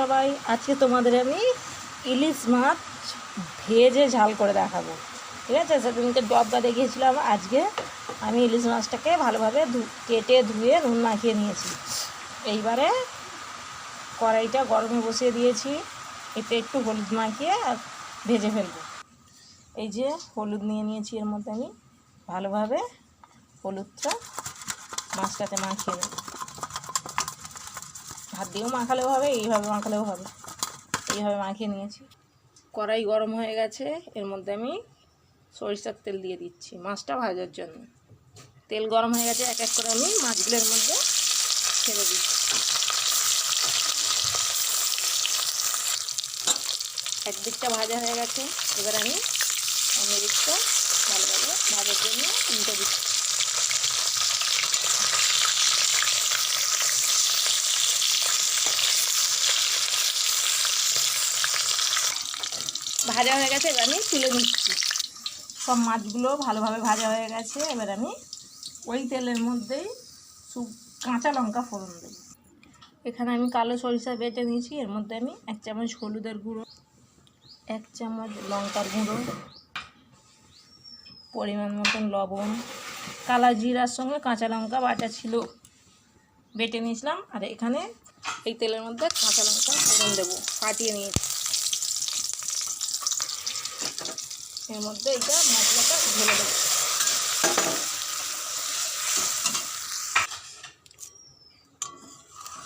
সবাই, আজকে তোমাদের আমি ইলিশ মাছ ভেজে ঝাল করে দেখাবো। ঠিক আছে, সেদিনকে ডব্বা দেখিয়েছিলাম। আজকে আমি ইলিশ মাছটাকে ভালোভাবে কেটে ধুয়ে নুন মাখিয়ে নিয়েছি। এইবারে কড়াইটা গরমে বসিয়ে দিয়েছি, এতে একটু হলুদ মাখিয়ে আর ভেজে ফেলবো। এই যে হলুদ নিয়ে নিয়েছি, এর মধ্যে আমি ভালোভাবে হলুদটা মাছটাতে মাখিয়ে নেব। হাত দিয়েও মাখালেও হবে, এইভাবে মাখালেও হবে। এইভাবে মাখিয়ে নিয়েছি। কড়াই গরম হয়ে গেছে, এর মধ্যে আমি সরিষার তেল দিয়ে দিচ্ছি মাছটা ভাজার জন্য। তেল গরম হয়ে গেছে, এক এক করে আমি মাছগুলোর মধ্যে ছেড়ে দিচ্ছি। একদিকটা ভাজা হয়ে গেছে, এবার আমি অন্য দিকটা ভালোভাবে ভাজার জন্য উল্টে দিচ্ছি। ভাজা হয়ে গেছে, এবার আমি তুলে নিচ্ছি। সব মাছগুলো ভালোভাবে ভাজা হয়ে গেছে, এবার আমি ওই তেলের মধ্যেই কাঁচা লঙ্কা ফোড়ন দেব। এখানে আমি কালো সরিষা বেটে নিয়েছি, এর মধ্যে আমি 1 চামচ হলুদের গুঁড়ো, 1 চামচ লঙ্কার গুঁড়ো, পরিমাণ মতন লবণ, কালা জিরার সঙ্গে কাঁচা লঙ্কা বাটা ছিল বেটে নিয়েছিলাম। আর এখানে এই তেলের মধ্যে কাঁচা লঙ্কা ফোড়ন দেবো, ফাটিয়ে নিয়েছি। এর মধ্যে এটা মশলাটা ঢেলে দেবো।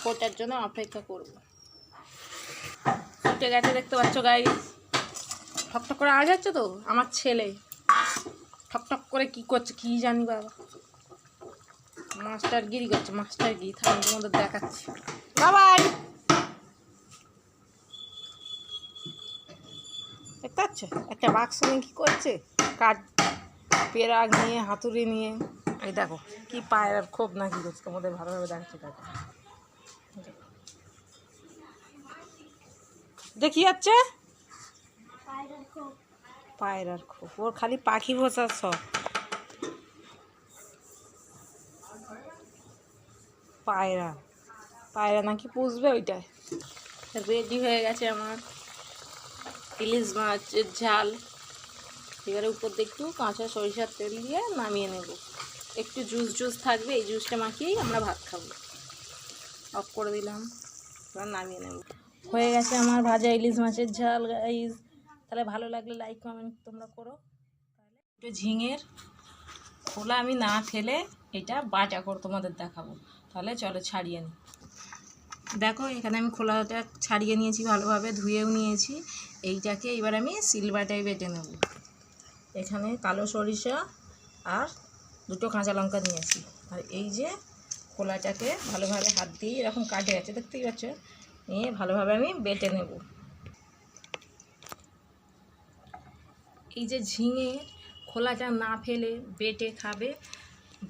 ফোটার জন্য অপেক্ষা করব। ফুটে গেছে, দেখতে পাচ্ছ গাইস। ঠকঠক করে আওয়াজ হচ্ছে তো, আমার ছেলে ঠকঠক করে কি করছে কি জানি বাবা। মাস্টার গিরি করছে, মাস্টার গিরি। আমি তোমাদের দেখাচ্ছি বাবাই। দেখতে পাচ্ছ একটা বাক্স নিয়ে কি করছে, কাঠ পেরাক নিয়ে হাতুড়ি নিয়ে। এই দেখো কি পায়রার খোপ না কি করছে, তোমাদের ভালোভাবে দেখাচ্ছি। দেখো দেখি যাচ্ছে পায়রার খোপ, ওর খালি পাখি বসার সব। পায়রা পায়রা নাকি পুষবে ওইটাই। রেডি হয়ে গেছে আমার ইলিশ মাছের ঝাল। এবারে উপর দিয়ে একটু কাঁচা সরিষার তেল দিয়ে নামিয়ে নেব। একটু জুস থাকবে, এই জুসটা মাখিয়েই আমরা ভাত খাবো। অফ করে দিলাম, এবার নামিয়ে নেব। হয়ে গেছে আমার ভাজা ইলিশ মাছের ঝাল গাইস। তাহলে ভালো লাগলে লাইক কমেন্ট তোমরা করো। তাহলে একটু ঝিঙের খোলা আমি না ফেলে এটা বাটা করে তোমাদের দেখাবো। তাহলে চলো ছাড়িয়ে নিই। দেখো এখানে আমি খোলাটা ছাড়িয়ে নিয়েছি, ভালোভাবে ধুয়েও নিয়েছি। এইটাকে এবার আমি সিলবাটায় বেটে নেব। এখানে কালো সরিষা আর 2টো কাঁচা লঙ্কা নিয়েছি। আর এই যে খোলাটাকে ভালোভাবে হাত দিয়ে এরকম কাটে গেছে, দেখতেই পাচ্ছ, নিয়ে ভালোভাবে আমি বেটে নেব। এই যে ঝিঙে খোলাটা না ফেলে বেটে খাবে,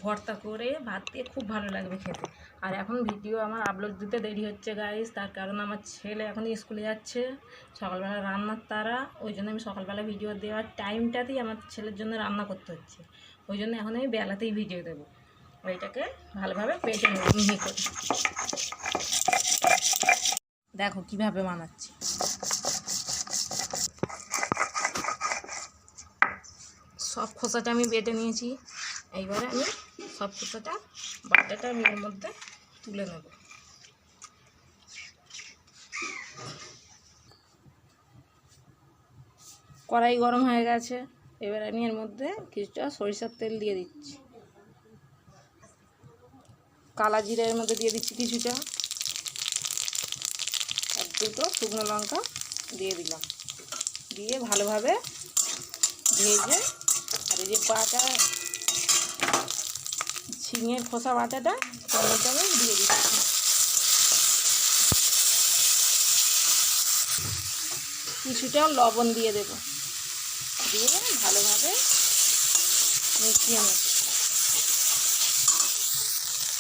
ভর্তা করে ভাত দিয়ে খুব ভালো লাগবে খেতে। আর এখন ভিডিও আমার আপলোড দিতে দেরি হচ্ছে গাইস, তার কারণ আমার ছেলে এখন স্কুলে যাচ্ছে, সকালবেলা রান্নার তারা। ওই জন্য আমি সকালবেলা ভিডিও দেওয়ার টাইমটাতেই আমার ছেলের জন্য রান্না করতে হচ্ছে। ওই জন্য এখন আমি বেলাতেই ভিডিও দেবো। ওইটাকে ভালোভাবে বেটে নেব মিহি করে। দেখো কিভাবে বানাচ্ছি। সব খোসাটা আমি বেটে নিয়েছি। এইবারে আমি সব খোসাটা বাটাটা আমি এর মধ্যে তুলে নেব। কড়াই গরম হয়ে গেছে, এবার আমি এর মধ্যে কিছুটা সরিষার তেল দিয়ে দিচ্ছি। কালা জিরা এর মধ্যে দিয়ে দিচ্ছি কিছুটা, আর 2টো শুকনো লঙ্কা দিয়ে দিলাম। দিয়ে ভালোভাবে ভেজে, আর এই যে বাটা ঝিঙের খোসা বাটাটা তার মধ্যে আমি দিয়ে দিচ্ছি। কিছুটা লবণ দিয়ে দেব, দিয়ে ভালোভাবে মিশিয়ে নেব।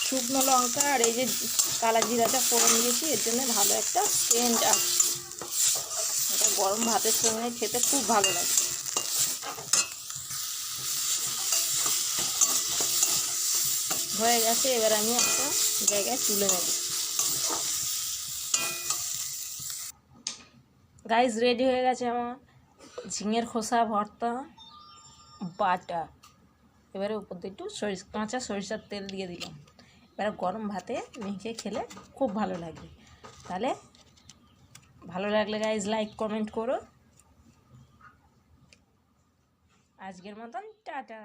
শুকনো লঙ্কা আর এই যে কালা জিরাটা ফোড়ন দিয়েছি, এর জন্য ভালো একটা সেন্ট আসছে। এটা গরম ভাতের সঙ্গে খেতে খুব ভালো লাগে। হয়ে গেছে, এবার আমি একটা জায়গায় তুলে নেব। গাইস রেডি হয়ে গেছে আমার ঝিঙের খোসা ভর্তা বাটা। এবারে উপর দিয়ে একটু কাঁচা সরিষার তেল দিয়ে দিলাম। এবারে গরম ভাতে মেখে খেলে খুব ভালো লাগবে। তাহলে ভালো লাগলে গাইস লাইক কমেন্ট করো। আজকের মতন টাটা।